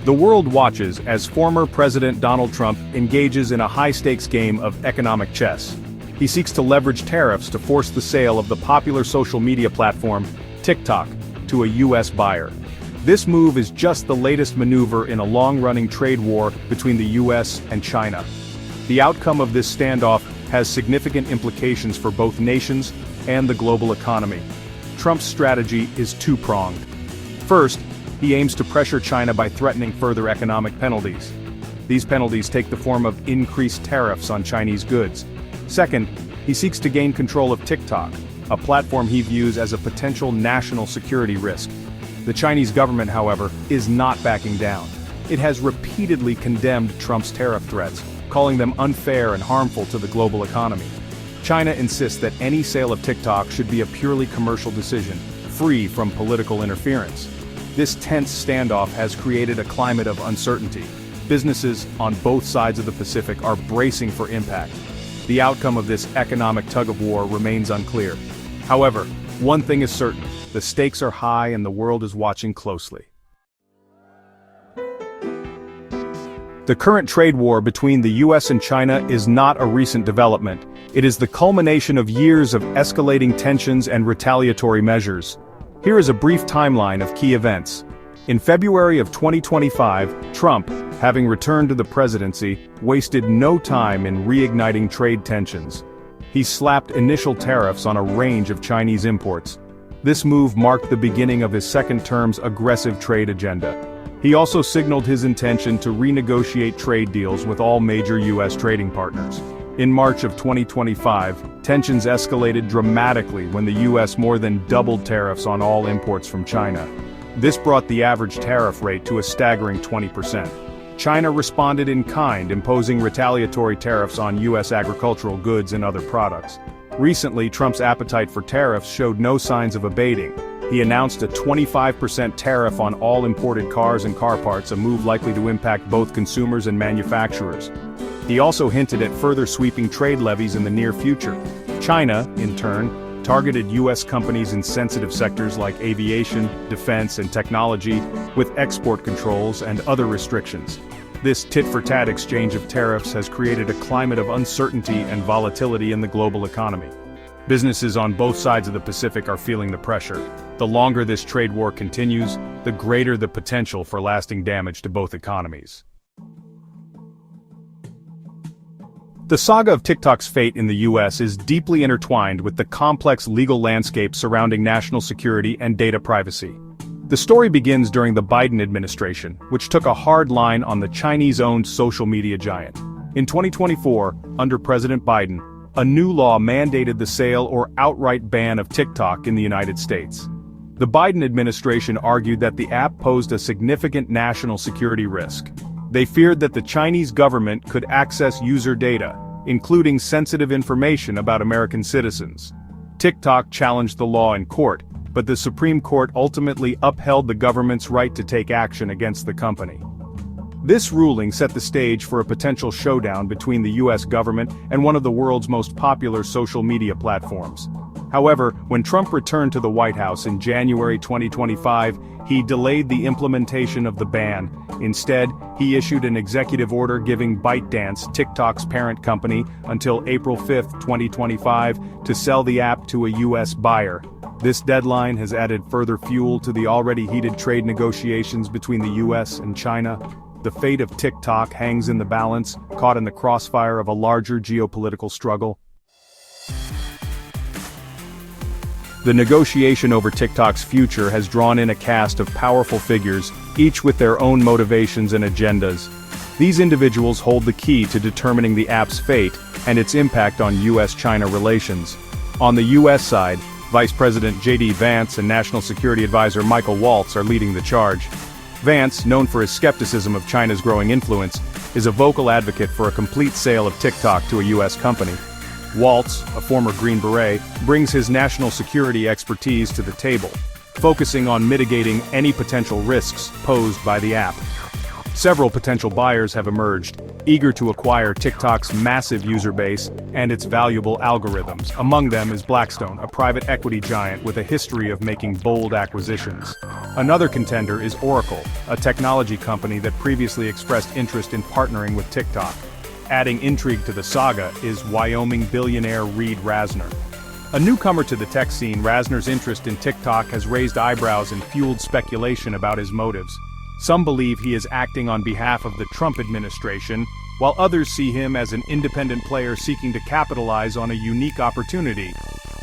The world watches as former President Donald Trump engages in a high-stakes game of economic chess. He seeks to leverage tariffs to force the sale of the popular social media platform, TikTok, to a U.S. buyer. This move is just the latest maneuver in a long-running trade war between the U.S. and China. The outcome of this standoff has significant implications for both nations and the global economy. Trump's strategy is two-pronged. First, he aims to pressure China by threatening further economic penalties. These penalties take the form of increased tariffs on Chinese goods. Second, he seeks to gain control of TikTok, a platform he views as a potential national security risk. The Chinese government, however, is not backing down. It has repeatedly condemned Trump's tariff threats, calling them unfair and harmful to the global economy. China insists that any sale of TikTok should be a purely commercial decision, free from political interference. This tense standoff has created a climate of uncertainty. Businesses on both sides of the Pacific are bracing for impact. The outcome of this economic tug-of-war remains unclear. However, one thing is certain: the stakes are high and the world is watching closely. The current trade war between the US and China is not a recent development. It is the culmination of years of escalating tensions and retaliatory measures. Here is a brief timeline of key events. In February of 2025, Trump, having returned to the presidency, wasted no time in reigniting trade tensions. He slapped initial tariffs on a range of Chinese imports. This move marked the beginning of his second term's aggressive trade agenda. He also signaled his intention to renegotiate trade deals with all major U.S. trading partners. In March of 2025, tensions escalated dramatically when the U.S. more than doubled tariffs on all imports from China. This brought the average tariff rate to a staggering 20%. China responded in kind, imposing retaliatory tariffs on U.S. agricultural goods and other products. Recently, Trump's appetite for tariffs showed no signs of abating. He announced a 25% tariff on all imported cars and car parts, a move likely to impact both consumers and manufacturers. He also hinted at further sweeping trade levies in the near future. China, in turn, targeted U.S. companies in sensitive sectors like aviation, defense, and technology, with export controls and other restrictions. This tit-for-tat exchange of tariffs has created a climate of uncertainty and volatility in the global economy. Businesses on both sides of the Pacific are feeling the pressure. The longer this trade war continues, the greater the potential for lasting damage to both economies. The saga of TikTok's fate in the U.S. is deeply intertwined with the complex legal landscape surrounding national security and data privacy. The story begins during the Biden administration, which took a hard line on the Chinese-owned social media giant. In 2024, under President Biden, a new law mandated the sale or outright ban of TikTok in the United States. The Biden administration argued that the app posed a significant national security risk. They feared that the Chinese government could access user data, including sensitive information about American citizens. TikTok challenged the law in court, but the Supreme Court ultimately upheld the government's right to take action against the company. This ruling set the stage for a potential showdown between the U.S. government and one of the world's most popular social media platforms. However, when Trump returned to the White House in January 2025, he delayed the implementation of the ban. Instead, he issued an executive order giving ByteDance, TikTok's parent company, until April 5, 2025, to sell the app to a U.S. buyer. This deadline has added further fuel to the already heated trade negotiations between the U.S. and China. The fate of TikTok hangs in the balance, caught in the crossfire of a larger geopolitical struggle. The negotiation over TikTok's future has drawn in a cast of powerful figures, each with their own motivations and agendas. These individuals hold the key to determining the app's fate and its impact on U.S.-China relations. On the U.S. side, Vice President J.D. Vance and National Security Advisor Michael Waltz are leading the charge. Vance, known for his skepticism of China's growing influence, is a vocal advocate for a complete sale of TikTok to a U.S. company. Waltz, a former Green Beret, brings his national security expertise to the table, focusing on mitigating any potential risks posed by the app. Several potential buyers have emerged, eager to acquire TikTok's massive user base and its valuable algorithms. Among them is Blackstone, a private equity giant with a history of making bold acquisitions. Another contender is Oracle, a technology company that previously expressed interest in partnering with TikTok. Adding intrigue to the saga is Wyoming billionaire Reed Rasner. A newcomer to the tech scene, Rasner's interest in TikTok has raised eyebrows and fueled speculation about his motives. Some believe he is acting on behalf of the Trump administration, while others see him as an independent player seeking to capitalize on a unique opportunity.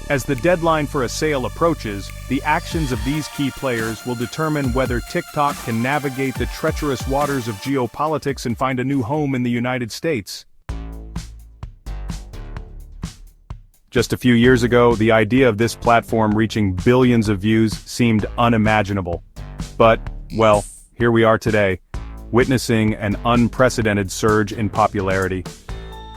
As the deadline for a sale approaches, the actions of these key players will determine whether TikTok can navigate the treacherous waters of geopolitics and find a new home in the United States. Just a few years ago, the idea of this platform reaching billions of views seemed unimaginable. But, well, here we are today, witnessing an unprecedented surge in popularity.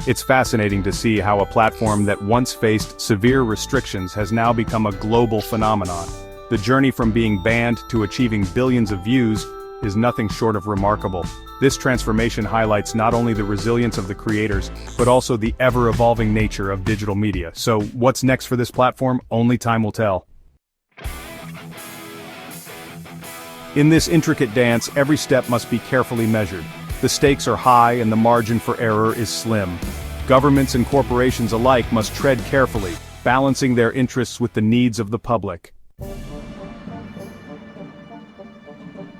It's fascinating to see how a platform that once faced severe restrictions has now become a global phenomenon. The journey from being banned to achieving billions of views is nothing short of remarkable. This transformation highlights not only the resilience of the creators, but also the ever-evolving nature of digital media. So, what's next for this platform? Only time will tell. In this intricate dance, every step must be carefully measured. The stakes are high and the margin for error is slim. Governments and corporations alike must tread carefully, balancing their interests with the needs of the public.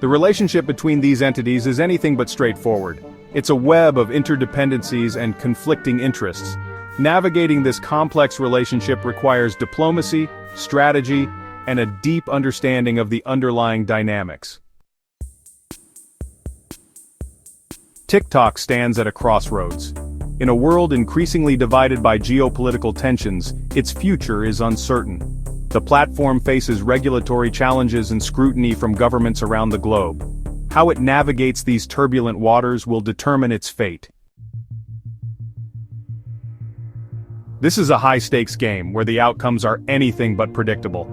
The relationship between these entities is anything but straightforward. It's a web of interdependencies and conflicting interests. Navigating this complex relationship requires diplomacy, strategy, and a deep understanding of the underlying dynamics. TikTok stands at a crossroads. In a world increasingly divided by geopolitical tensions, its future is uncertain. The platform faces regulatory challenges and scrutiny from governments around the globe. How it navigates these turbulent waters will determine its fate. This is a high-stakes game where the outcomes are anything but predictable.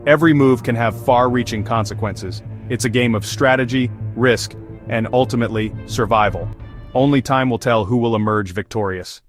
Every move can have far-reaching consequences. It's a game of strategy, risk, and ultimately, survival. Only time will tell who will emerge victorious.